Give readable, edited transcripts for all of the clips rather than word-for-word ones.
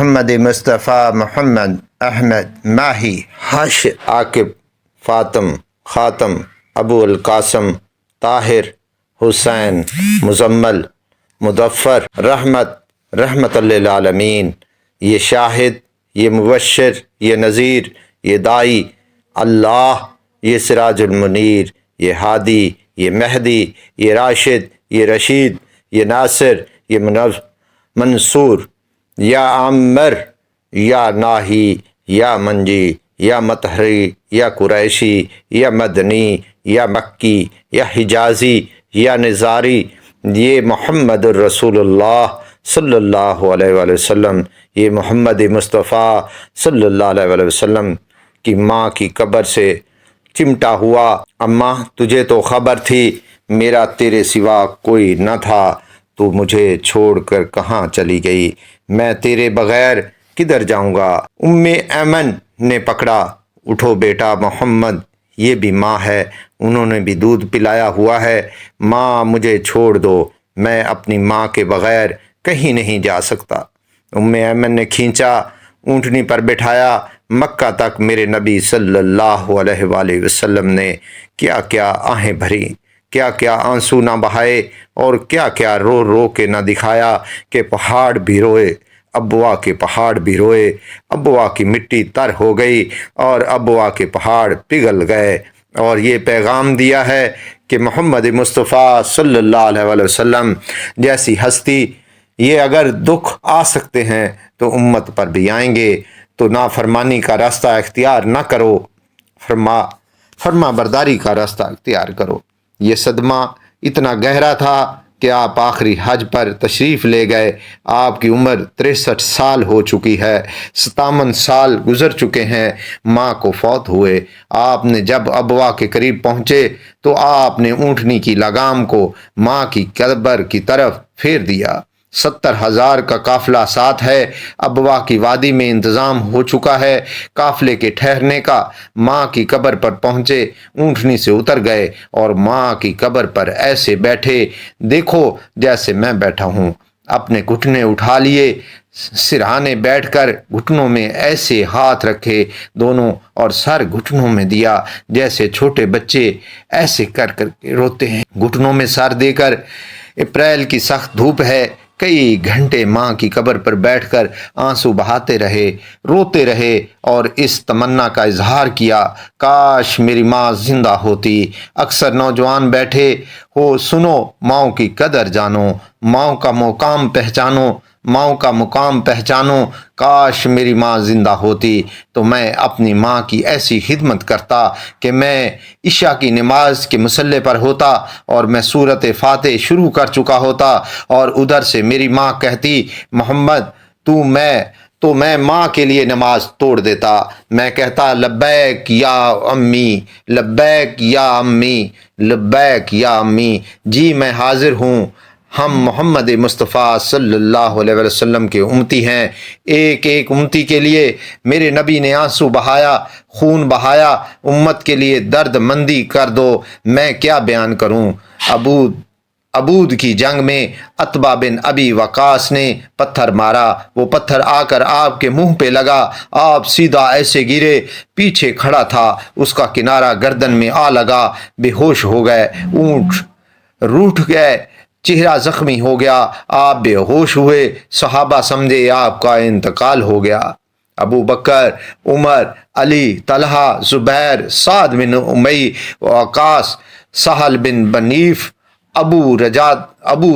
محمد مصطفیٰ محمد احمد ماہی حاشر عاقب فاطم خاتم ابو القاسم طاہر حسین مزمل مظفر رحمت للعالمین، یہ شاہد، یہ مبشر، یہ نذیر، یہ دائی اللہ، یہ سراج المنیر، یہ ہادی، یہ مہدی، یہ راشد، یہ رشید، یہ ناصر، یہ منصور، یا عامر، یا ناہی، یا منجی، یا مطہری، یا قریشی، یا مدنی، یا مکی، یا حجازی، یا نزاری، یہ محمد الرسول اللہ صلی اللہ علیہ وآلہ وسلم، یہ محمد مصطفیٰ صلی اللہ علیہ وآلہ وسلم کی ماں کی قبر سے چمٹا ہوا۔ اماں، تجھے تو خبر تھی میرا تیرے سوا کوئی نہ تھا، تو مجھے چھوڑ کر کہاں چلی گئی، میں تیرے بغیر کدھر جاؤں گا۔ ایمن نے پکڑا، اٹھو بیٹا محمد، یہ بھی ماں ہے، انہوں نے بھی دودھ پلایا ہوا ہے، ماں مجھے چھوڑ دو، میں اپنی ماں کے بغیر کہیں نہیں جا سکتا۔ ایمن نے کھینچا، اونٹنی پر بٹھایا، مکہ تک میرے نبی صلی اللہ علیہ وآلہ وسلم نے کیا کیا آہیں بھری، کیا کیا آنسو نہ بہائے، اور کیا کیا رو رو کے نہ دکھایا کہ پہاڑ بھی روئے، ابوا کے پہاڑ بھی روئے، ابوا کی مٹی تر ہو گئی اور ابوا کے پہاڑ پگھل گئے، اور یہ پیغام دیا ہے کہ محمد مصطفیٰ صلی اللہ علیہ وآلہ وسلم جیسی ہستی، یہ اگر دکھ آ سکتے ہیں تو امت پر بھی آئیں گے، تو نافرمانی کا راستہ اختیار نہ کرو، فرما برداری کا راستہ اختیار کرو۔ یہ صدمہ اتنا گہرا تھا کہ آپ آخری حج پر تشریف لے گئے، آپ کی عمر 63 سال ہو چکی ہے، 57 سال گزر چکے ہیں ماں کو فوت ہوئے۔ آپ نے جب ابوا کے قریب پہنچے تو آپ نے اونٹنی کی لگام کو ماں کی قبر کی طرف پھیر دیا۔ 70,000 کا قافلہ ساتھ ہے، ابوا کی وادی میں انتظام ہو چکا ہے قافلے کے ٹھہرنے کا۔ ماں کی قبر پر پہنچے، اونٹنی سے اتر گئے اور ماں کی قبر پر ایسے بیٹھے دیکھو جیسے میں بیٹھا ہوں، اپنے گھٹنے اٹھا لیے، سرہانے بیٹھ کر گھٹنوں میں ایسے ہاتھ رکھے دونوں اور سر گھٹنوں میں دیا جیسے چھوٹے بچے ایسے کر کر کے روتے ہیں، گھٹنوں میں سر دے کر۔ اپریل کی سخت دھوپ ہے، کئی گھنٹے ماں کی قبر پر بیٹھ کر آنسو بہاتے رہے، روتے رہے اور اس تمنا کا اظہار کیا، کاش میری ماں زندہ ہوتی۔ اکثر نوجوان بیٹھے ہو، سنو، ماؤں کی قدر جانو، ماؤں کا مقام پہچانو، کاش میری ماں زندہ ہوتی تو میں اپنی ماں کی ایسی خدمت کرتا کہ میں عشاء کی نماز کے مصلی پر ہوتا اور میں سورۃ فاتح شروع کر چکا ہوتا، اور ادھر سے میری ماں کہتی محمد تو میں ماں کے لیے نماز توڑ دیتا، میں کہتا لبیک یا امی، لبیک یا امی، لبیک یا امی، جی میں حاضر ہوں، ہم محمد مصطفیٰ صلی اللہ علیہ وسلم کے امتی ہیں۔ ایک ایک امتی کے لیے میرے نبی نے آنسو بہایا، خون بہایا، امت کے لیے درد مندی کر دو، میں کیا بیان کروں۔ ابود کی جنگ میں عتبہ بن ابی وقاص نے پتھر مارا، وہ پتھر آ کر آپ کے منہ پہ لگا، آپ سیدھا ایسے گرے، پیچھے کھڑا تھا اس کا کنارہ گردن میں آ لگا، بے ہوش ہو گئے، اونٹ روٹھ گئے، چہرہ زخمی ہو گیا، آپ بے ہوش ہوئے، صحابہ سمجھے آپ کا انتقال ہو گیا۔ ابو بکر، عمر، علی، طلحہ، زبیر، سعد بن امی وقاص، سہل بن بنیف، ابو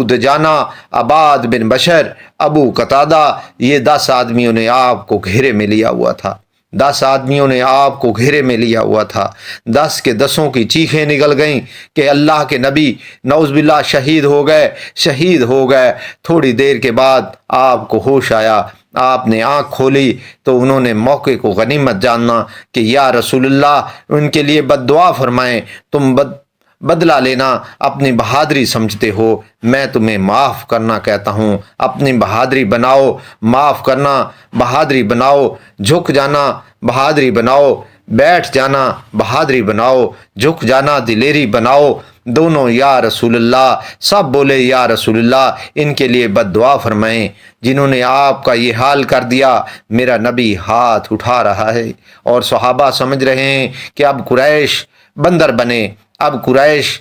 دجانہ، عباد بن بشر، ابو قتادہ، یہ 10 آدمیوں نے آپ کو گھیرے میں لیا ہوا تھا، 10 آدمیوں نے آپ کو گھیرے میں لیا ہوا تھا، 10 کے 10 کی چیخیں نکل گئیں کہ اللہ کے نبی نعوذ باللہ شہید ہو گئے۔ تھوڑی دیر کے بعد آپ کو ہوش آیا، آپ نے آنکھ کھولی تو انہوں نے موقع کو غنیمت جاننا کہ یا رسول اللہ ان کے لیے بد دعا فرمائیں، تم بدلہ لینا اپنی بہادری سمجھتے ہو، میں تمہیں معاف کرنا کہتا ہوں، اپنی بہادری بناؤ، معاف کرنا بہادری بناؤ، جھک جانا بہادری بناؤ، بیٹھ جانا بہادری بناؤ، جھک جانا دلیری بناؤ، دونوں یا رسول اللہ، سب بولے یا رسول اللہ ان کے لیے بد دعا فرمائیں جنہوں نے آپ کا یہ حال کر دیا۔ میرا نبی ہاتھ اٹھا رہا ہے اور صحابہ سمجھ رہے ہیں کہ اب قریش بندر بنے، اب قریش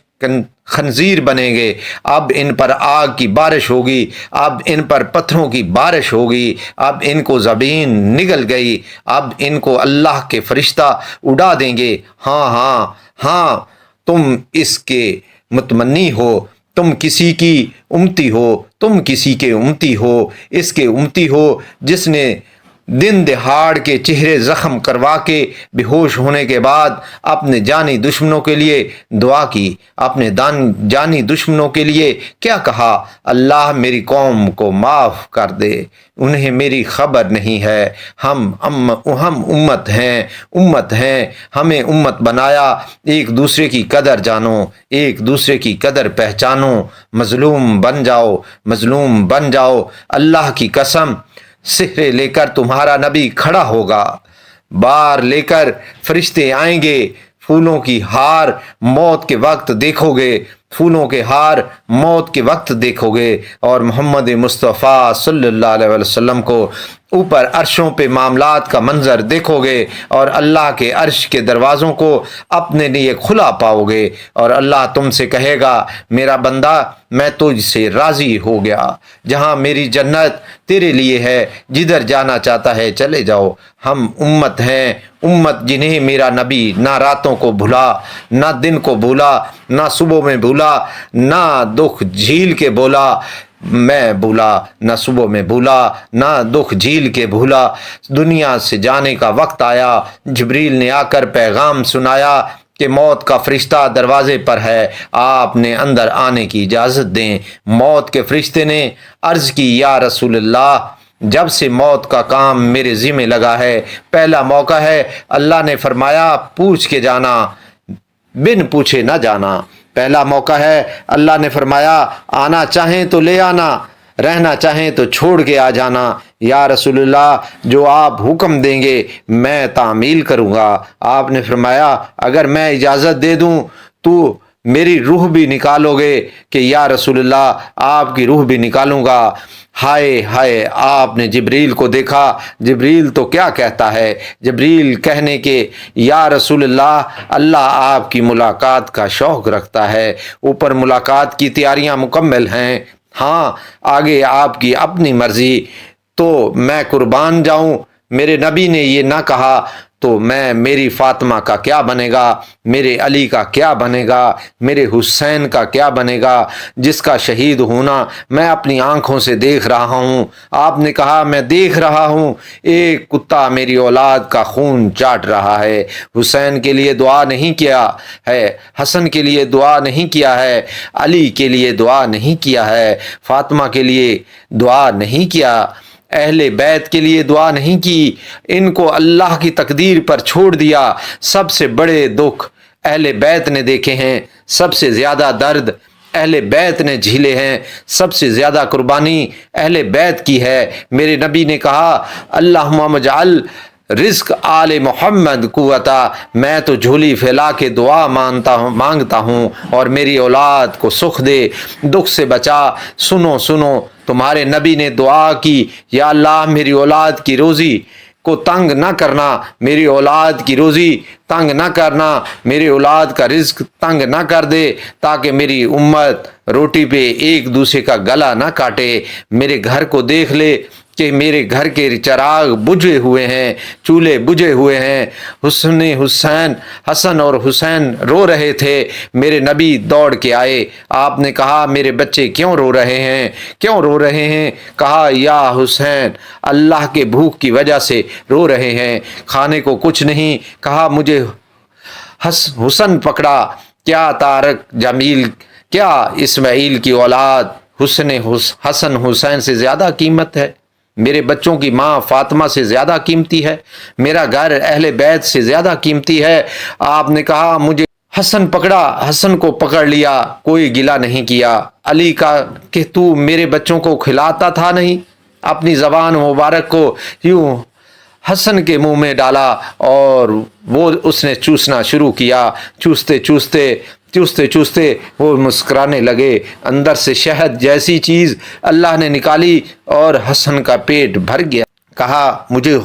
خنزیر بنیں گے، اب ان پر آگ کی بارش ہوگی، اب ان پر پتھروں کی بارش ہوگی، اب ان کو زبین نگل گئی، اب ان کو اللہ کے فرشتہ اڑا دیں گے۔ ہاں ہاں ہاں، تم اس کے متمنی ہو، تم کسی کی امتی ہو، تم کسی کے امتی ہو، اس کے امتی ہو جس نے دن دہاڑ کے چہرے زخم کروا کے بے ہوش ہونے کے بعد اپنے جانی دشمنوں کے لیے دعا کی۔ اپنے جانی دشمنوں کے لیے کیا کہا؟ اللہ میری قوم کو معاف کر دے، انہیں میری خبر نہیں ہے، ہم امت ہیں، ہمیں امت بنایا، ایک دوسرے کی قدر جانو، ایک دوسرے کی قدر پہچانو، مظلوم بن جاؤ۔ اللہ کی قسم، سحرے لے کر تمہارا نبی کھڑا ہوگا، بار لے کر فرشتے آئیں گے، پھولوں کی ہار موت کے وقت دیکھو گے، پھولوں کے ہار موت کے وقت دیکھو گے، اور محمد مصطفیٰ صلی اللہ علیہ وسلم کو اوپر عرشوں پہ معاملات کا منظر دیکھو گے، اور اللہ کے عرش کے دروازوں کو اپنے لیے کھلا پاؤ گے، اور اللہ تم سے کہے گا میرا بندہ میں تجھ سے راضی ہو گیا، جہاں میری جنت تیرے لیے ہے، جدھر جانا چاہتا ہے چلے جاؤ۔ ہم امت ہیں، امت جنہیں میرا نبی نہ راتوں کو بھولا، نہ دن کو بھولا، نہ صبح میں بھولا، نہ دکھ جھیل کے بولا، میں بھولا نہ صبح میں بھولا، نہ دکھ جھیل کے بھولا۔ دنیا سے جانے کا وقت آیا، جبریل نے آ کر پیغام سنایا کہ موت کا فرشتہ دروازے پر ہے، آپ نے اندر آنے کی اجازت دیں۔ موت کے فرشتے نے عرض کی یا رسول اللہ، جب سے موت کا کام میرے ذمہ لگا ہے پہلا موقع ہے، اللہ نے فرمایا پوچھ کے جانا، بن پوچھے نہ جانا۔ پہلا موقع ہے، اللہ نے فرمایا آنا چاہیں تو لے آنا، رہنا چاہیں تو چھوڑ کے آ جانا۔ یا رسول اللہ جو آپ حکم دیں گے میں تعمیل کروں گا۔ آپ نے فرمایا اگر میں اجازت دے دوں تو میری روح بھی نکالو گے؟ کہ یا رسول اللہ آپ کی روح بھی نکالوں گا۔ ہائے ہائے، آپ نے جبریل کو دیکھا، جبریل تو کیا کہتا ہے، جبریل کہنے کے یا رسول اللہ اللہ آپ کی ملاقات کا شوق رکھتا ہے، اوپر ملاقات کی تیاریاں مکمل ہیں، ہاں آگے آپ کی اپنی مرضی، تو میں قربان جاؤں۔ میرے نبی نے یہ نہ کہا تو میری فاطمہ کا کیا بنے گا، میرے علی کا کیا بنے گا، میرے حسین کا کیا بنے گا، جس کا شہید ہونا میں اپنی آنکھوں سے دیکھ رہا ہوں۔ آپ نے کہا میں دیکھ رہا ہوں ایک کتا میری اولاد کا خون چاٹ رہا ہے۔ حسین کے لیے دعا نہیں کیا ہے، حسن کے لیے دعا نہیں کیا ہے، علی کے لیے دعا نہیں کیا ہے، فاطمہ کے لیے دعا نہیں کیا، اہل بیت کے لیے دعا نہیں کی، ان کو اللہ کی تقدیر پر چھوڑ دیا۔ سب سے بڑے دکھ اہل بیت نے دیکھے ہیں، سب سے زیادہ درد اہل بیت نے جھیلے ہیں، سب سے زیادہ قربانی اہل بیت کی ہے۔ میرے نبی نے کہا اللہم اجعل رزق آل محمد قوتا، میں تو جھولی پھیلا کے دعا مانگتا ہوں اور میری اولاد کو سکھ دے، دکھ سے بچا۔ سنو تمہارے نبی نے دعا کی یا اللہ میری اولاد کی روزی کو تنگ نہ کرنا، میری اولاد کی روزی تنگ نہ کرنا، میری اولاد کا رزق تنگ نہ کر دے، تاکہ میری امت روٹی پہ ایک دوسرے کا گلا نہ کاٹے۔ میرے گھر کو دیکھ لے کہ میرے گھر کے چراغ بجھے ہوئے ہیں، چولہے بجھے ہوئے ہیں۔ حسن اور حسین رو رہے تھے، میرے نبی دوڑ کے آئے، آپ نے کہا میرے بچے کیوں رو رہے ہیں؟ کہا یا حسین اللہ کے بھوک کی وجہ سے رو رہے ہیں، کھانے کو کچھ نہیں۔ کہا مجھے حسن پکڑا، کیا طارق جمیل، کیا اسماعیل کی اولاد حسن حسین سے زیادہ قیمت ہے؟ میرے بچوں کی ماں فاطمہ سے زیادہ قیمتی ہے؟ میرا گھر اہل بیت سے زیادہ قیمتی ہے؟ آپ نے کہا مجھے حسن پکڑا، حسن کو پکڑ لیا، کوئی گلہ نہیں کیا۔ علی کا کہ تو میرے بچوں کو کھلاتا تھا نہیں، اپنی زبان مبارک کو یوں حسن کے منہ میں ڈالا اور وہ اس نے چوسنا شروع کیا، چوستے چوستے چوستے وہ مسکرانے لگے۔ اندر سے شہد جیسی چیز اللہ نے نکالی اور حسن کا پیٹ بھر گیا۔ کہا مجھے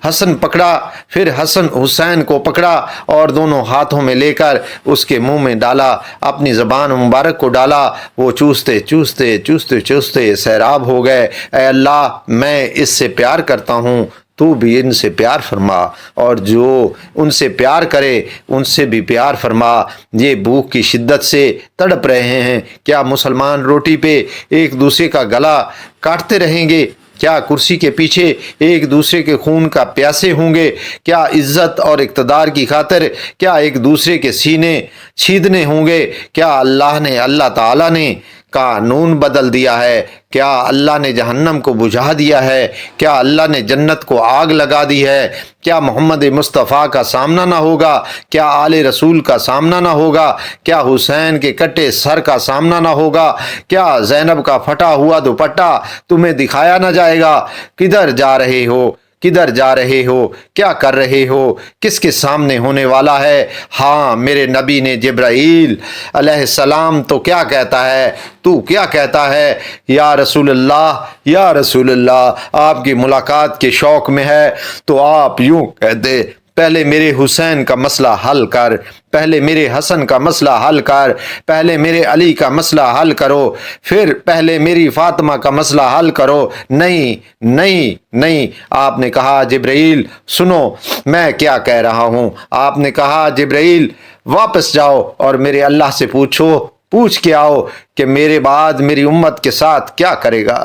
حسن پکڑا، پھر حسن حسین کو پکڑا اور دونوں ہاتھوں میں لے کر اس کے منہ میں ڈالا، اپنی زبان مبارک کو ڈالا۔ وہ چوستے چوستے چوستے چوستے سیراب ہو گئے۔ اے اللہ، میں اس سے پیار کرتا ہوں، تو بھی ان سے پیار فرما، اور جو ان سے پیار کرے ان سے بھی پیار فرما۔ یہ بھوک کی شدت سے تڑپ رہے ہیں، کیا مسلمان روٹی پہ ایک دوسرے کا گلا کاٹتے رہیں گے؟ کیا کرسی کے پیچھے ایک دوسرے کے خون کا پیاسے ہوں گے؟ کیا عزت اور اقتدار کی خاطر کیا ایک دوسرے کے سینے چھیدنے ہوں گے؟ کیا اللہ تعالیٰ نے قانون بدل دیا ہے؟ کیا اللہ نے جہنم کو بجھا دیا ہے؟ کیا اللہ نے جنت کو آگ لگا دی ہے؟ کیا محمد مصطفیٰ کا سامنا نہ ہوگا؟ کیا آل رسول کا سامنا نہ ہوگا؟ کیا حسین کے کٹے سر کا سامنا نہ ہوگا؟ کیا زینب کا پھٹا ہوا دوپٹہ تمہیں دکھایا نہ جائے گا؟ کدھر جا رہے ہو؟ کدھر جا رہے ہو؟ کیا کر رہے ہو؟ کس کے سامنے ہونے والا ہے؟ ہاں، میرے نبی نے جبرائیل علیہ السلام تو کیا کہتا ہے؟ تو کیا کہتا ہے؟ یا رسول اللہ، یا رسول اللہ، آپ کی ملاقات کے شوق میں ہے تو آپ یوں کہتے، پہلے میرے حسین کا مسئلہ حل کر، پہلے میرے حسن کا مسئلہ حل کر، پہلے میرے علی کا مسئلہ حل کرو، پھر پہلے میری فاطمہ کا مسئلہ حل کرو۔ نہیں نہیں نہیں، آپ نے کہا جبرائیل سنو میں کیا کہہ رہا ہوں۔ آپ نے کہا جبرائیل واپس جاؤ اور میرے اللہ سے پوچھ کے آؤ کہ میرے بعد میری امت کے ساتھ کیا کرے گا،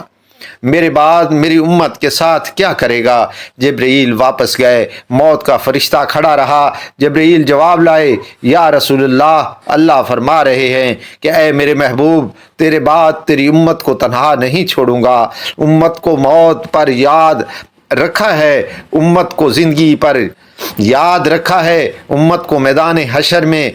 میرے بعد میری امت کے ساتھ کیا کرے گا۔ جبرائیل واپس گئے، موت کا فرشتہ کھڑا رہا۔ جبرائیل جواب لائے، یا رسول اللہ، اللہ فرما رہے ہیں کہ اے میرے محبوب، تیرے بعد تیری امت کو تنہا نہیں چھوڑوں گا۔ امت کو موت پر یاد رکھا ہے، امت کو زندگی پر یاد رکھا ہے، امت کو میدان حشر میں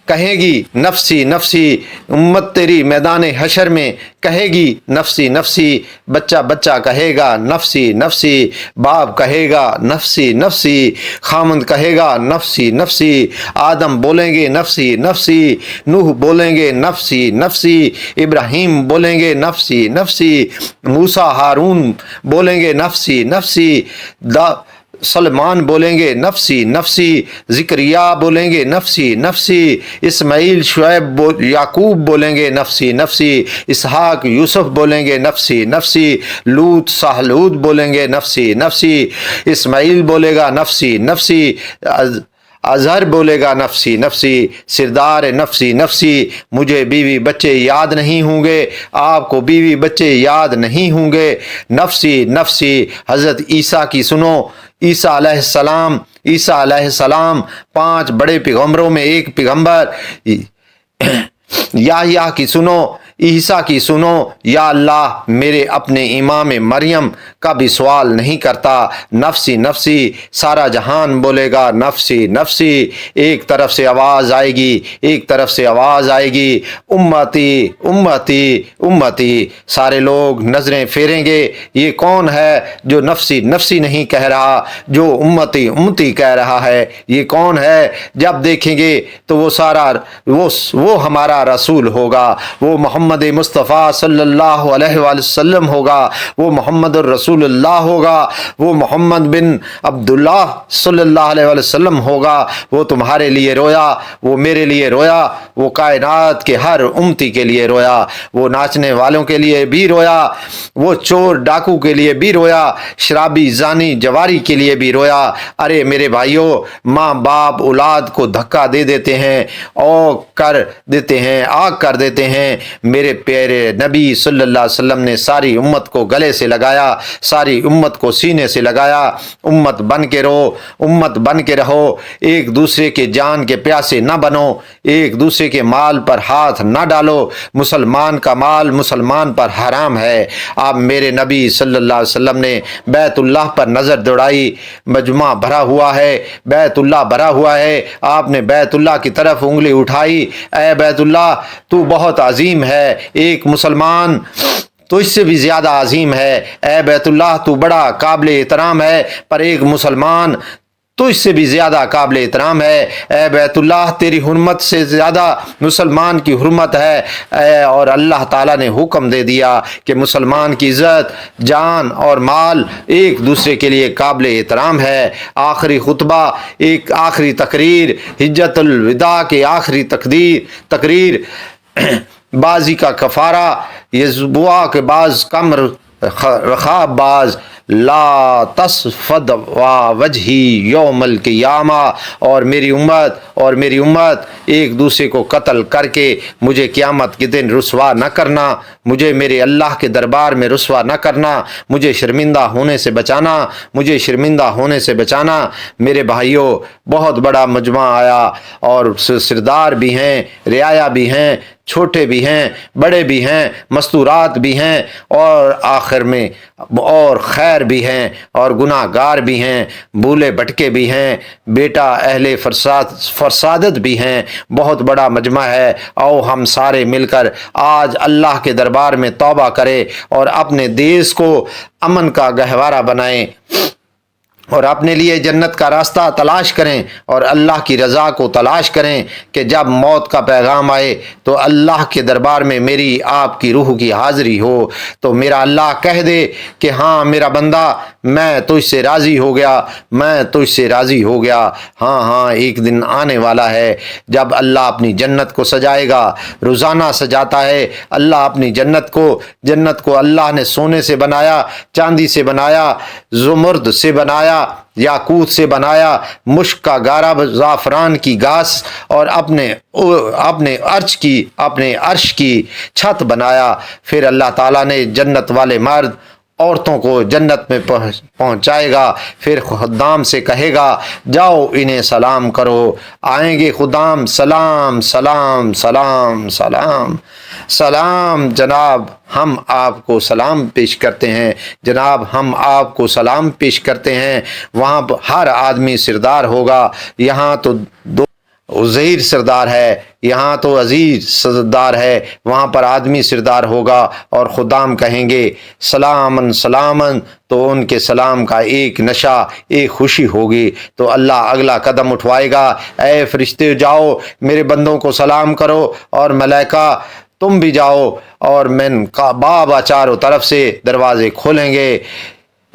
کہے گی نفسی نفسی، امت تیری میدان حشر میں کہے گی نفسی نفسی، بچہ بچہ کہے گا نفسی نفسی، باپ کہے گا نفسی نفسی، خامند کہے گا نفسی نفسی، آدم بولیں گے نفسی نفسی، نوح بولیں گے نفسی نفسی، ابراہیم بولیں گے نفسی نفسی، موسیٰ ہارون بولیں گے نفسی نفسی، سلمان بولیں گے نفسی نفسی، زکریا بولیں گے نفسی نفسی، اسماعیل شعیب یعقوب بولیں گے نفسی نفسی، اسحاق یوسف بولیں گے نفسی نفسی، لوط صالح بولیں گے نفسی نفسی، اسماعیل بولے گا نفسی نفسی، اظہر بولے گا نفسی نفسی، سردار نفسی نفسی، مجھے بیوی بچے یاد نہیں ہوں گے، آپ کو بیوی بچے یاد نہیں ہوں گے، نفسی نفسی۔ حضرت عیسیٰ کی سنو، عیسیٰ علیہ السلام 5 بڑے پیغمبروں میں ایک پیغمبر۔ یحییٰ کی سنو، عیسیٰ کی سنو، یا اللہ میرے اپنے امام مریم کا بھی سوال نہیں کرتا، نفسی نفسی، سارا جہان بولے گا نفسی نفسی۔ ایک طرف سے آواز آئے گی، ایک طرف سے آواز آئے گی، امتی امتی امتی، سارے لوگ نظریں پھیریں گے، یہ کون ہے جو نفسی نفسی نہیں کہہ رہا، جو امتی امتی کہہ رہا ہے، یہ کون ہے؟ جب دیکھیں گے تو وہ ہمارا رسول ہوگا، وہ محمد مصطفیٰ صلی اللہ علیہ وآلہ وسلم ہوگا، وہ محمد الرسول اللہ ہوگا، وہ محمد بن عبداللہ صلی اللہ علیہ وآلہ وسلم ہوگا۔ وہ تمہارے لیے رویا، وہ میرے لیے رویا، وہ کائنات کے ہر امتی کے لیے رویا، وہ ناچنے والوں کے لیے بھی رویا، وہ چور ڈاکو کے لیے بھی رویا، شرابی زانی جواری کے لیے بھی رویا۔ ارے میرے بھائیوں، ماں باپ اولاد کو دھکا دے دیتے ہیں، آگ کر دیتے ہیں، میرے پیارے نبی صلی اللہ علیہ وسلم نے ساری امت کو گلے سے لگایا، ساری امت کو سینے سے لگایا، امت بن کے رہو، امت بن کے رہو، ایک دوسرے کے جان کے پیاسے نہ بنو، ایک دوسرے کے مال پر ہاتھ نہ ڈالو، مسلمان کا مال مسلمان پر حرام ہے۔ آپ میرے نبی صلی اللہ علیہ وسلم نے بیت اللہ پر نظر دوڑائی، مجمع بھرا ہوا ہے، بیت اللہ بھرا ہوا ہے، آپ نے بیت اللہ کی طرف انگلی اٹھائی، اے بیت اللہ تو بہت عظیم ہے، ایک مسلمان تو اس سے بھی زیادہ عظیم ہے، اے بیت اللہ تو بڑا قابل احترام ہے، پر ایک مسلمان تو اس سے بھی زیادہ قابل احترام ہے۔ اے بیت اللہ، تیری حرمت سے زیادہ مسلمان کی حرمت ہے، اور اللہ تعالیٰ نے حکم دے دیا کہ مسلمان کی عزت، جان اور مال ایک دوسرے کے لیے قابل احترام ہے۔ آخری خطبہ، ایک آخری تقریر، حجت الوداع کے آخری تقریر بازی کا کفارہ، یزبوا کے بعض کم رخاب باز، لا تصفد وجہی یوم القیامہ، اور میری امت ایک دوسرے کو قتل کر کے مجھے قیامت کے دن رسوا نہ کرنا، مجھے میرے اللہ کے دربار میں رسوا نہ کرنا، مجھے شرمندہ ہونے سے بچانا۔ میرے بھائیوں، بہت بڑا مجمع آیا، اور سردار بھی ہیں، رعایا بھی ہیں، چھوٹے بھی ہیں، بڑے بھی ہیں، مستورات بھی ہیں، اور آخر میں اور خیر بھی ہیں، اور گناہ گار بھی ہیں، بھولے بھٹکے بھی ہیں، بیٹا اہل فرسادت بھی ہیں۔ بہت بڑا مجمع ہے۔ آؤ ہم سارے مل کر آج اللہ کے دربار میں توبہ کریں، اور اپنے دیس کو امن کا گہوارہ بنائیں، اور اپنے لیے جنت کا راستہ تلاش کریں، اور اللہ کی رضا کو تلاش کریں، کہ جب موت کا پیغام آئے تو اللہ کے دربار میں میری آپ کی روح کی حاضری ہو، تو میرا اللہ کہہ دے کہ ہاں میرا بندہ، میں تجھ سے راضی ہو گیا۔ ہاں ایک دن آنے والا ہے جب اللہ اپنی جنت کو سجائے گا، روزانہ سجاتا ہے اللہ اپنی جنت کو اللہ نے سونے سے بنایا، چاندی سے بنایا، زمرد سے بنایا، یاقوت سے بنایا، مشک کا گارا، زعفران کی گھاس، اور اپنے عرش کی چھت بنایا۔ پھر اللہ تعالیٰ نے جنت والے مرد عورتوں کو جنت میں پہنچائے گا، پھر خدام سے کہے گا جاؤ انہیں سلام کرو، آئیں گے خدام، سلام سلام سلام سلام سلام، جناب ہم آپ کو سلام پیش کرتے ہیں، جناب ہم آپ کو سلام پیش کرتے ہیں۔ وہاں ہر آدمی سردار ہوگا، یہاں تو عزیر سردار ہے، یہاں تو عزیز سردار ہے، وہاں پر آدمی سردار ہوگا، اور خدام کہیں گے سلامن سلامن، تو ان کے سلام کا ایک نشہ، ایک خوشی ہوگی۔ تو اللہ اگلا قدم اٹھوائے گا، اے فرشتے جاؤ میرے بندوں کو سلام کرو، اور ملائکہ تم بھی جاؤ، اور من کا بابا چاروں طرف سے دروازے کھولیں گے،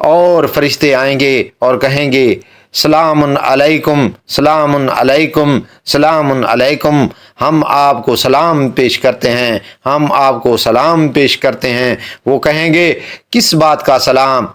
اور فرشتے آئیں گے اور کہیں گے سلام علیکم سلام علیکم سلام علیکم، ہم آپ کو سلام پیش کرتے ہیں، ہم آپ کو سلام پیش کرتے ہیں۔ وہ کہیں گے کس بات کا سلام؟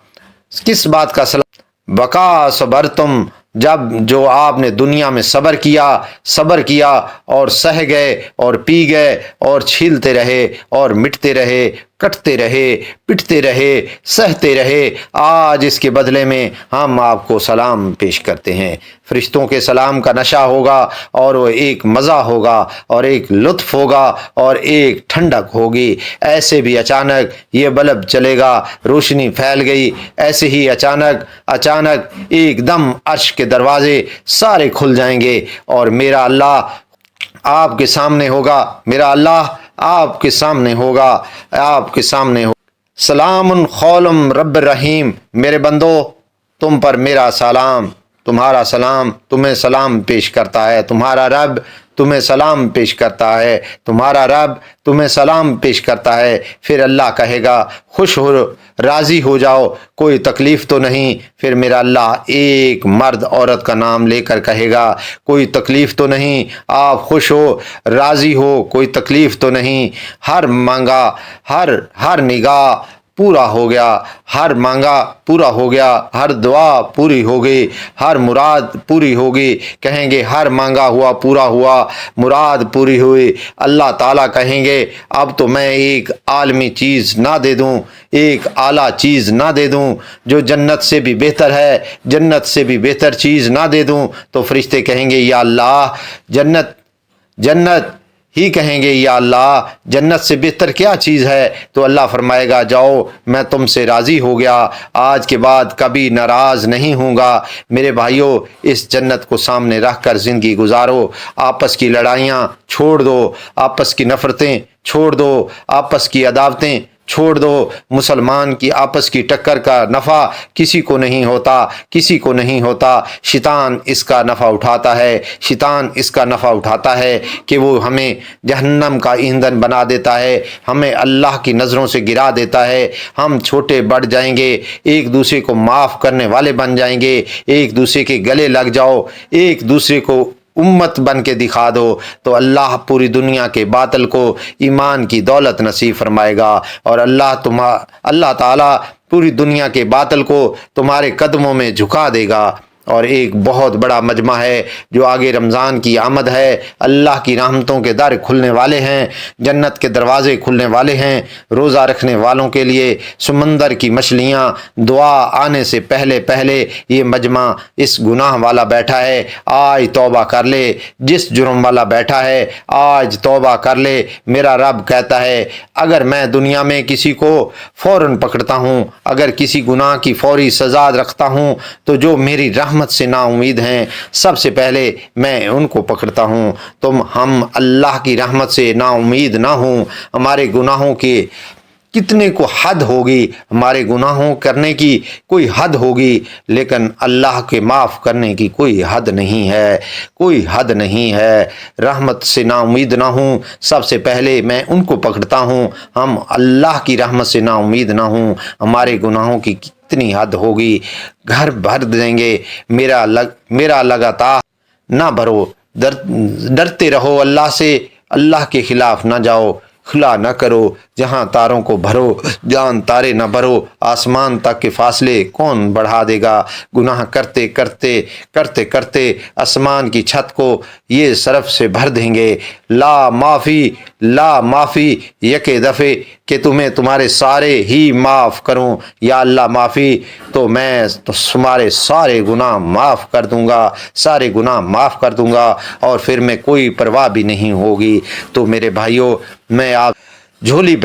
بقا صبرتم، جب جو آپ نے دنیا میں صبر کیا اور سہ گئے اور پی گئے اور چھیلتے رہے اور مٹتے رہے، کٹتے رہے، پٹتے رہے، سہتے رہے، آج اس کے بدلے میں ہم آپ کو سلام پیش کرتے ہیں۔ فرشتوں کے سلام کا نشہ ہوگا، اور وہ ایک مزہ ہوگا، اور ایک لطف ہوگا، اور ایک ٹھنڈک ہوگی۔ ایسے بھی اچانک یہ بلب چلے گا، روشنی پھیل گئی، ایسے ہی اچانک ایک دم عرش کے دروازے سارے کھل جائیں گے، اور میرا اللہ آپ کے سامنے ہوگا، میرا اللہ آپ کے سامنے ہوگا، سلام قولم رب الرحیم، میرے بندو تم پر میرا سلام، تمہارا سلام تمہیں سلام پیش کرتا ہے، تمہارا رب تمہیں سلام پیش کرتا ہے، تمہارا رب تمہیں سلام پیش کرتا ہے۔ پھر اللہ کہے گا خوش ہو، راضی ہو جاؤ، کوئی تکلیف تو نہیں۔ پھر میرا اللہ ایک مرد عورت کا نام لے کر کہے گا کوئی تکلیف تو نہیں، آپ خوش ہو، راضی ہو، کوئی تکلیف تو نہیں۔ ہر مانگا، ہر نگاہ پورا ہو گیا، ہر مانگا پورا ہو گیا، ہر دعا پوری ہو گئی، ہر مراد پوری ہوگی۔ کہیں گے ہر مانگا ہوا پورا ہوا، مراد پوری ہوئی۔ اللہ تعالیٰ کہیں گے اب تو میں ایک عالمی چیز نہ دے دوں، ایک اعلیٰ چیز نہ دے دوں جو جنت سے بھی بہتر ہے، جنت سے بھی بہتر چیز نہ دے دوں؟ تو فرشتے کہیں گے یا اللہ جنت ہی کہیں گے یا اللہ جنت سے بہتر کیا چیز ہے؟ تو اللہ فرمائے گا جاؤ میں تم سے راضی ہو گیا، آج کے بعد کبھی ناراض نہیں ہوں گا۔ میرے بھائیوں، اس جنت کو سامنے رکھ کر زندگی گزارو، آپس کی لڑائیاں چھوڑ دو، آپس کی نفرتیں چھوڑ دو، آپس کی عداوتیں چھوڑ دو۔ مسلمان کی آپس کی ٹکر کا نفع کسی کو نہیں ہوتا، کسی کو نہیں ہوتا۔ شیطان اس کا نفع اٹھاتا ہے، شیطان اس کا نفع اٹھاتا ہے کہ وہ ہمیں جہنم کا ایندھن بنا دیتا ہے، ہمیں اللہ کی نظروں سے گرا دیتا ہے۔ ہم چھوٹے بڑھ جائیں گے، ایک دوسرے کو معاف کرنے والے بن جائیں گے، ایک دوسرے کے گلے لگ جاؤ، ایک دوسرے کو امت بن کے دکھا دو، تو اللہ پوری دنیا کے باطل کو ایمان کی دولت نصیب فرمائے گا، اور اللہ تعالیٰ پوری دنیا کے باطل کو تمہارے قدموں میں جھکا دے گا۔ اور ایک بہت بڑا مجمع ہے جو آگے رمضان کی آمد ہے، اللہ کی رحمتوں کے در کھلنے والے ہیں، جنت کے دروازے کھلنے والے ہیں۔ روزہ رکھنے والوں کے لیے سمندر کی مچھلیاں دعا آنے سے پہلے پہلے یہ مجمع اس گناہ والا بیٹھا ہے، آج توبہ کر لے۔ جس جرم والا بیٹھا ہے آج توبہ کر لے۔ میرا رب کہتا ہے اگر میں دنیا میں کسی کو فوراً پکڑتا ہوں، اگر کسی گناہ کی فوری سزا رکھتا ہوں، تو جو میری رحمت سے نا امید ہیں سب سے پہلے میں ان کو پکڑتا ہوں۔ ہم اللہ کی رحمت سے نا امید نہ ہوں۔ ہمارے گناہوں کے کتنے کو حد ہوگی، ہمارے گناہوں کرنے کی کوئی حد ہوگی، لیکن اللہ کے معاف کرنے کی کوئی حد نہیں ہے، کوئی حد نہیں ہے۔ رحمت سے نا امید نہ ہوں، سب سے پہلے میں ان کو پکڑتا ہوں۔ ہم اللہ کی رحمت سے نا امید نہ ہوں، ہمارے گناہوں کی کتنی حد ہوگی، گھر بھر دیں گے۔ میرا لگاتار نہ بھرو، ڈرتے رہو اللہ سے، اللہ کے خلاف نہ جاؤ، خلا نہ کرو۔ جہاں تاروں کو بھرو جان تارے نہ بھرو، آسمان تک کے فاصلے کون بڑھا دے گا؟ گناہ کرتے کرتے کرتے کرتے آسمان کی چھت کو یہ صرف سے بھر دیں گے۔ لا معافی یکے دفعے کہ تمہیں تمہارے سارے ہی معاف کروں، یا اللہ معافی تو میں تمہارے سارے گناہ معاف کر دوں گا، سارے گناہ معاف کر دوں گا، اور پھر میں کوئی پرواہ بھی نہیں ہوگی۔ تو میرے بھائیوں، میں آپ جھولی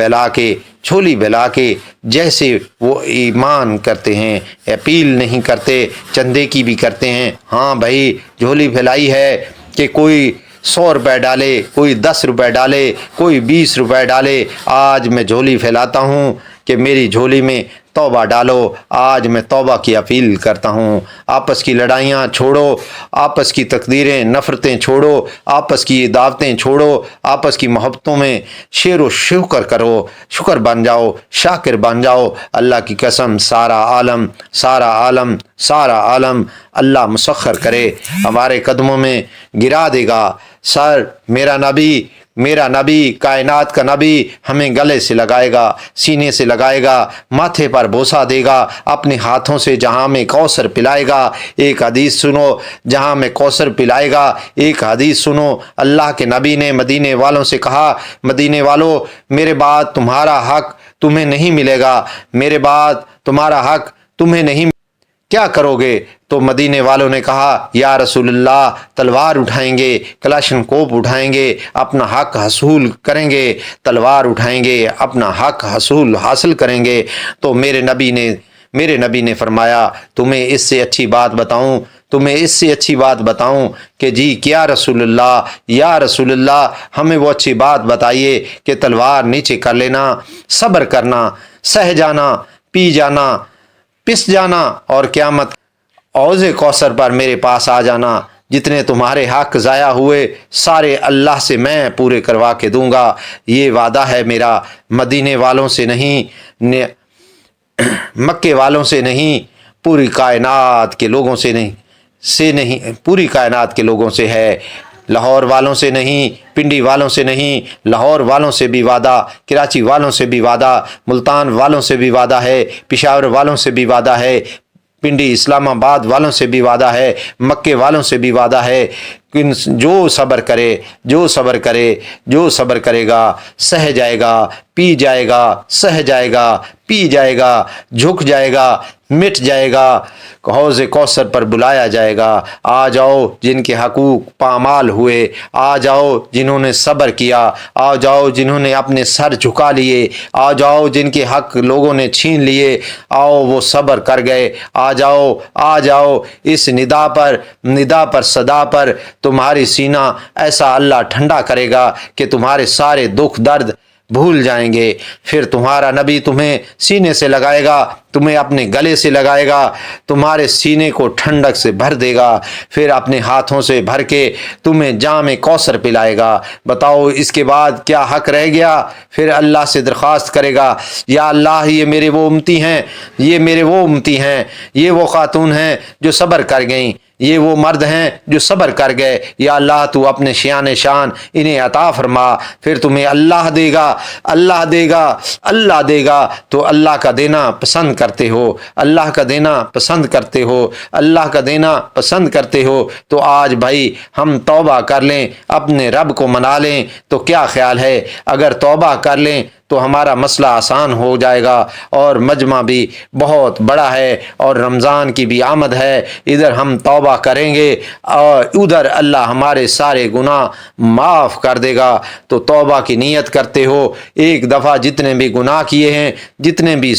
بھیلا کے جیسے وہ ایمان کرتے ہیں، اپیل نہیں کرتے، چندے کی بھی کرتے ہیں۔ ہاں بھائی، جھولی پھیلائی ہے کہ کوئی 100 روپے ڈالے، کوئی 10 روپے ڈالے، کوئی 20 روپے ڈالے۔ آج میں جھولی پھیلاتا ہوں کہ میری جھولی میں توبہ ڈالو۔ آج میں توبہ کی اپیل کرتا ہوں۔ آپس کی لڑائیاں چھوڑو، آپس کی تقدیریں نفرتیں چھوڑو، آپس کی دعوتیں چھوڑو، آپس کی محبتوں میں شیر و شکر کرو، شکر بن جاؤ، شاکر بن جاؤ۔ اللہ کی قسم، سارا عالم اللہ مسخر کرے، ہمارے قدموں میں گرا دے گا۔ میرا نبی، کائنات کا نبی ہمیں گلے سے لگائے گا، سینے سے لگائے گا، ماتھے پر بوسہ دے گا، اپنے ہاتھوں سے جہاں میں کوثر پلائے گا۔ ایک حدیث سنو، جہاں میں کوثر پلائے گا، ایک حدیث سنو۔ اللہ کے نبی نے مدینے والوں سے کہا، مدینے والوں، میرے بعد تمہارا حق تمہیں نہیں ملے گا، میرے بعد تمہارا حق تمہیں نہیں، کیا کرو گے؟ تو مدینے والوں نے کہا، یا رسول اللہ، تلوار اٹھائیں گے، کلاشن کوپ اٹھائیں گے، اپنا حق حصول کریں گے، تلوار اٹھائیں گے، اپنا حق حاصل کریں گے۔ تو میرے نبی نے فرمایا، تمہیں اس سے اچھی بات بتاؤں کہ جی کیا رسول اللہ، یا رسول اللہ، ہمیں وہ اچھی بات بتائیے کہ تلوار نیچے کر لینا، صبر کرنا، سہ جانا، پی جانا، پس جانا، اور قیامت حوض کوثر پر میرے پاس آ جانا۔ جتنے تمہارے حق ضائع ہوئے سارے اللہ سے میں پورے کروا کے دوں گا۔ یہ وعدہ ہے میرا، مدینے والوں سے نہیں، مکے والوں سے نہیں، پوری کائنات کے لوگوں سے نہیں، پوری کائنات کے لوگوں سے ہے۔ لاہور والوں سے نہیں، پنڈی والوں سے نہیں، لاہور والوں سے بھی وعدہ، کراچی والوں سے بھی وعدہ، ملتان والوں سے بھی وعدہ ہے، پشاور والوں سے بھی وعدہ ہے، پنڈی اسلام آباد والوں سے بھی وعدہ ہے، مکے والوں سے بھی وعدہ ہے۔ جو صبر کرے گا سہ جائے گا، پی جائے گا، سہ جائے گا، پی جائے گا، جھک جائے گا، مٹ جائے گا، حوض کوثر پر بلایا جائے گا۔ آ جاؤ جن کے حقوق پامال ہوئے، آ جاؤ جنہوں نے صبر کیا، آ جاؤ جنہوں نے اپنے سر جھکا لیے، آ جاؤ جن کے حق لوگوں نے چھین لیے، آؤ وہ صبر کر گئے، آ جاؤ اس ندا پر صدا پر تمہاری سینہ ایسا اللہ ٹھنڈا کرے گا کہ تمہارے سارے دکھ درد بھول جائیں گے۔ پھر تمہارا نبی تمہیں سینے سے لگائے گا، تمہیں اپنے گلے سے لگائے گا، تمہارے سینے کو ٹھنڈک سے بھر دے گا، پھر اپنے ہاتھوں سے بھر کے تمہیں جام کوثر پلائے گا۔ بتاؤ اس کے بعد کیا حق رہ گیا؟ پھر اللہ سے درخواست کرے گا، یا اللہ یہ میرے وہ امتی ہیں، یہ میرے وہ امتی ہیں، یہ وہ خاتون ہیں جو صبر کر گئیں، یہ وہ مرد ہیں جو صبر کر گئے، یا اللہ تو اپنے شان شان انہیں عطا فرما۔ پھر تمہیں اللہ دے گا، اللہ دے گا، اللہ دے گا۔ تو اللہ کا دینا پسند کرتے ہو، اللہ کا دینا پسند کرتے ہو، اللہ کا دینا پسند کرتے ہو۔ تو آج بھائی ہم توبہ کر لیں، اپنے رب کو منا لیں، تو کیا خیال ہے اگر توبہ کر لیں تو ہمارا مسئلہ آسان ہو جائے گا، اور مجمع بھی بہت بڑا ہے، اور رمضان کی بھی آمد ہے، ادھر ہم توبہ کریں گے اور ادھر اللہ ہمارے سارے گناہ معاف کر دے گا۔ تو توبہ کی نیت کرتے ہو، ایک دفعہ جتنے بھی گناہ کیے ہیں، جتنے بھی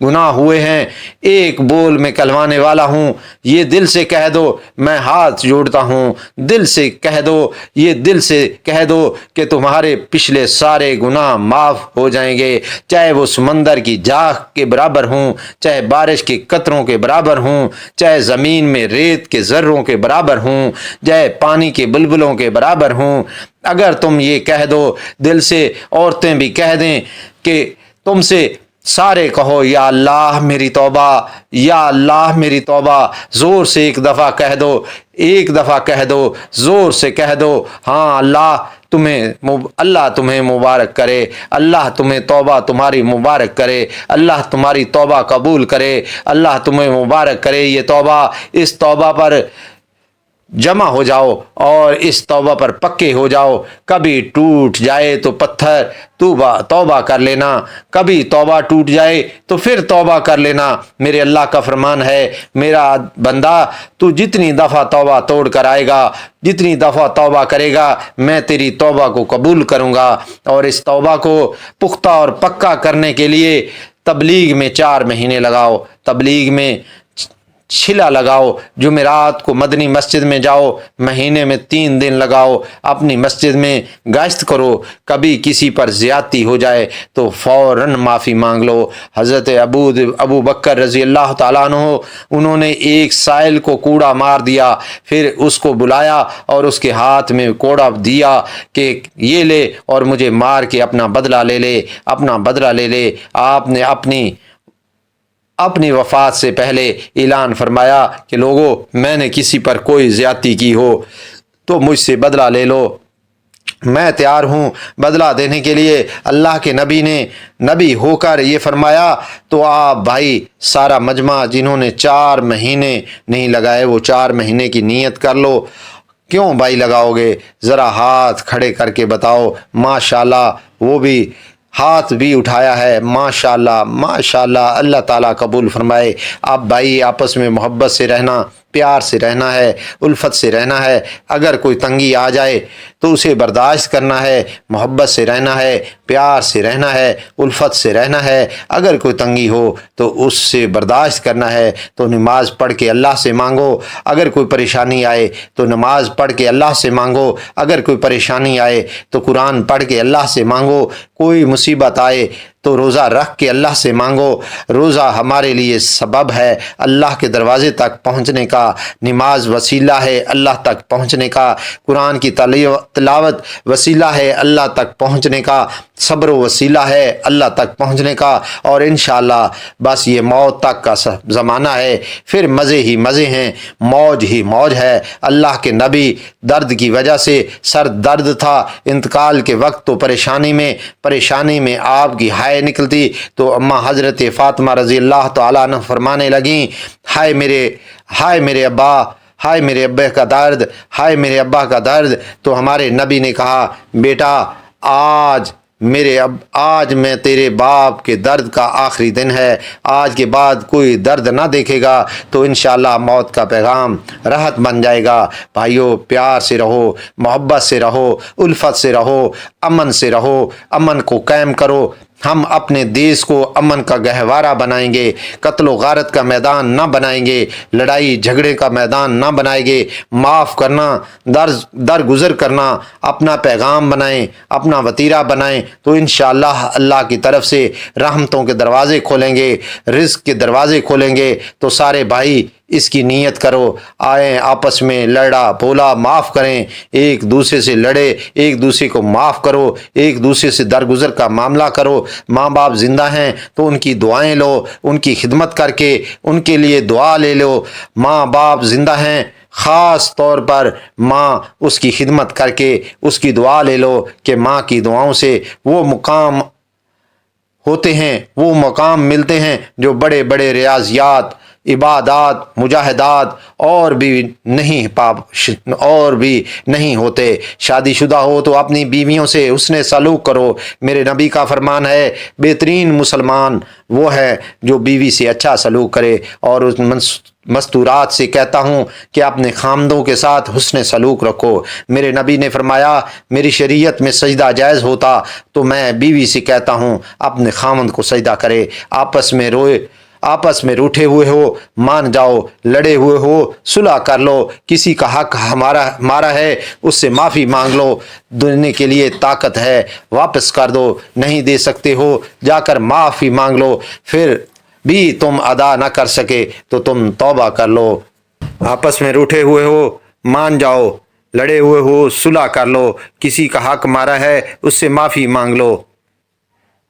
گناہ ہوئے ہیں، ایک بول میں کلوانے والا ہوں، یہ دل سے کہہ دو، میں ہاتھ جوڑتا ہوں، دل سے کہہ دو، یہ دل سے کہہ دو کہ تمہارے پچھلے سارے گناہ معاف ہو جائیں گے، چاہے وہ سمندر کی جاگ کے برابر ہوں، چاہے بارش کے قطروں کے برابر ہوں، چاہے زمین میں ریت کے ذروں کے برابر ہوں، چاہے پانی کے بلبلوں کے برابر ہوں۔ اگر تم یہ کہہ دو دل سے، عورتیں بھی کہہ دیں کہ تم سے سارے کہو یا اللہ میری توبہ، یا اللہ میری توبہ، زور سے ایک دفعہ کہہ دو، ایک دفعہ کہہ دو، زور سے کہہ دو، ہاں اللہ تمہیں مبارک کرے، اللہ تمہیں توبہ تمہاری مبارک کرے، اللہ تمہاری توبہ قبول کرے، اللہ تمہیں مبارک کرے۔ یہ توبہ، اس توبہ پر جمع ہو جاؤ اور اس توبہ پر پکے ہو جاؤ۔ کبھی ٹوٹ جائے تو پتھر توبہ کر لینا، کبھی توبہ ٹوٹ جائے تو پھر توبہ کر لینا۔ میرے اللہ کا فرمان ہے، میرا بندہ تو جتنی دفعہ توبہ توڑ کر آئے گا، جتنی دفعہ توبہ کرے گا، میں تیری توبہ کو قبول کروں گا۔ اور اس توبہ کو پختہ اور پکا کرنے کے لیے تبلیغ میں 4 مہینے لگاؤ، تبلیغ میں چھلا لگاؤ، جمعرات کو مدنی مسجد میں جاؤ، مہینے میں 3 دن لگاؤ، اپنی مسجد میں گشت کرو، کبھی کسی پر زیادتی ہو جائے تو فوراً معافی مانگ لو۔ حضرت ابو بکر رضی اللہ تعالیٰ عنہ، انہوں نے ایک سائل کو کوڑا مار دیا، پھر اس کو بلایا اور اس کے ہاتھ میں کوڑا دیا کہ یہ لے اور مجھے مار کے اپنا بدلہ لے لے، اپنا بدلہ لے لے۔ آپ نے اپنی وفات سے پہلے اعلان فرمایا کہ لوگوں، میں نے کسی پر کوئی زیادتی کی ہو تو مجھ سے بدلہ لے لو، میں تیار ہوں بدلہ دینے کے لیے۔ اللہ کے نبی ہو کر یہ فرمایا تو آپ بھائی سارا مجمع جنہوں نے 4 مہینے نہیں لگائے، وہ 4 مہینے کی نیت کر لو۔ کیوں بھائی لگاؤ گے؟ ذرا ہاتھ کھڑے کر کے بتاؤ ماشاءاللہ، وہ بھی ہاتھ بھی اٹھایا ہے، ماشاءاللہ ماشاءاللہ، اللہ تعالیٰ قبول فرمائے۔ آپ بھائی آپس میں محبت سے رہنا، پیار سے رہنا ہے، الفت سے رہنا ہے۔ اگر کوئی تنگی آ جائے تو اسے برداشت کرنا ہے، محبت سے رہنا ہے، پیار سے رہنا ہے، الفت سے رہنا ہے۔ اگر کوئی تنگی ہو تو اس سے برداشت کرنا ہے، تو نماز پڑھ کے اللہ سے مانگو۔ اگر کوئی پریشانی آئے تو نماز پڑھ کے اللہ سے مانگو۔ اگر کوئی پریشانی آئے تو قرآن پڑھ کے اللہ سے مانگو۔ کوئی مصیبت آئے تو روزہ رکھ کے اللہ سے مانگو۔ روزہ ہمارے لیے سبب ہے اللہ کے دروازے تک پہنچنے کا، نماز وسیلہ ہے اللہ تک پہنچنے کا، قرآن کی تلاوت وسیلہ ہے اللہ تک پہنچنے کا، صبر و وسیلہ ہے اللہ تک پہنچنے کا۔ اور انشاءاللہ بس یہ موت تک کا زمانہ ہے، پھر مزے ہی مزے ہیں، موج ہی موج ہے۔ اللہ کے نبی درد کی وجہ سے سر درد تھا، انتقال کے وقت تو پریشانی میں آپ کی ہائے نکلتی تو اماں حضرت فاطمہ رضی اللہ تعالیٰ عنہ فرمانے لگیں، ہائے میرے ابا، ہائے میرے ابے کا درد، ہائے میرے ابا کا درد۔ تو ہمارے نبی نے کہا، بیٹا آج میں تیرے باپ کے درد کا آخری دن ہے، آج کے بعد کوئی درد نہ دیکھے گا تو انشاءاللہ موت کا پیغام راحت بن جائے گا۔ بھائیو پیار سے رہو، محبت سے رہو، الفت سے رہو، امن سے رہو، امن کو قائم کرو۔ ہم اپنے دیس کو امن کا گہوارہ بنائیں گے، قتل و غارت کا میدان نہ بنائیں گے، لڑائی جھگڑے کا میدان نہ بنائیں گے، معاف کرنا، درگزر کرنا اپنا پیغام بنائیں، اپنا وتیرہ بنائیں، تو انشاءاللہ اللہ کی طرف سے رحمتوں کے دروازے کھولیں گے، رزق کے دروازے کھولیں گے۔ تو سارے بھائی اس کی نیت کرو، آئیں آپس میں لڑا بولا معاف کریں، ایک دوسرے سے لڑے، ایک دوسرے کو معاف کرو، ایک دوسرے سے درگزر کا معاملہ کرو۔ ماں باپ زندہ ہیں تو ان کی دعائیں لو، ان کی خدمت کر کے ان کے لیے دعا لے لو۔ ماں باپ زندہ ہیں، خاص طور پر ماں اس کی خدمت کر کے اس کی دعا لے لو کہ ماں کی دعاؤں سے وہ مقام ہوتے ہیں، وہ مقام ملتے ہیں جو بڑے بڑے ریاضیات، عبادات، مجاہدات اور بھی نہیں ہوتے۔ شادی شدہ ہو تو اپنی بیویوں سے حسن سلوک کرو۔ میرے نبی کا فرمان ہے بہترین مسلمان وہ ہے جو بیوی سے اچھا سلوک کرے، اور اس مستورات سے کہتا ہوں کہ اپنے خامدوں کے ساتھ حسن سلوک رکھو۔ میرے نبی نے فرمایا میری شریعت میں سجدہ جائز ہوتا تو میں بیوی سے کہتا ہوں اپنے خامند کو سجدہ کرے۔ آپس میں روٹھے ہوئے ہو مان جاؤ، لڑے ہوئے ہو صلح کر لو، کسی کا حق ہمارا ہے اس سے معافی مانگ لو، دینے کے لیے طاقت ہے واپس کر دو، نہیں دے سکتے ہو جا کر معافی مانگ لو، پھر بھی تم ادا نہ کر سکے تو تم توبہ کر لو۔ آپس میں روٹھے ہوئے ہو مان جاؤ، لڑے ہوئے ہو صلح کر لو، کسی کا حق مارا ہے اس سے معافی مانگ لو،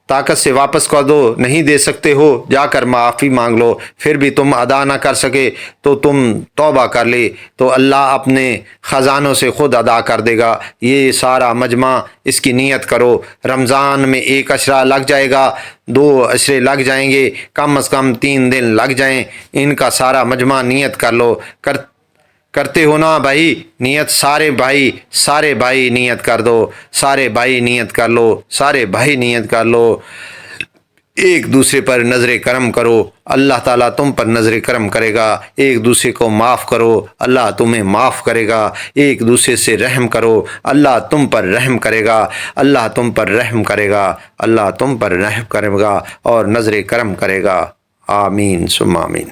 طاقت سے واپس کر دو، نہیں دے سکتے ہو جا کر معافی مانگ لو، پھر بھی تم ادا نہ کر سکے تو تم توبہ کر لے تو اللہ اپنے خزانوں سے خود ادا کر دے گا۔ یہ سارا مجمع اس کی نیت کرو۔ رمضان میں 1 عشرہ لگ جائے گا، 2 عشرے لگ جائیں گے، کم از کم 3 دن لگ جائیں، ان کا سارا مجمع نیت کر لو۔ کرتے ہو نا بھائی نیت؟ سارے بھائی نیت کر دو، سارے بھائی نیت کر لو، سارے بھائی نیت کر لو، ایک دوسرے پر نظر کرم کرو، اللہ تعالیٰ تم پر نظر کرم کرے گا۔ ایک دوسرے کو معاف کرو، اللہ تمہیں معاف کرے گا۔ ایک دوسرے سے رحم کرو، اللہ تم پر رحم کرے گا، اللہ تم پر رحم کرے گا، اللہ تم پر رحم کرے گا اور نظر کرم کرے گا۔ آمین ثم آمین۔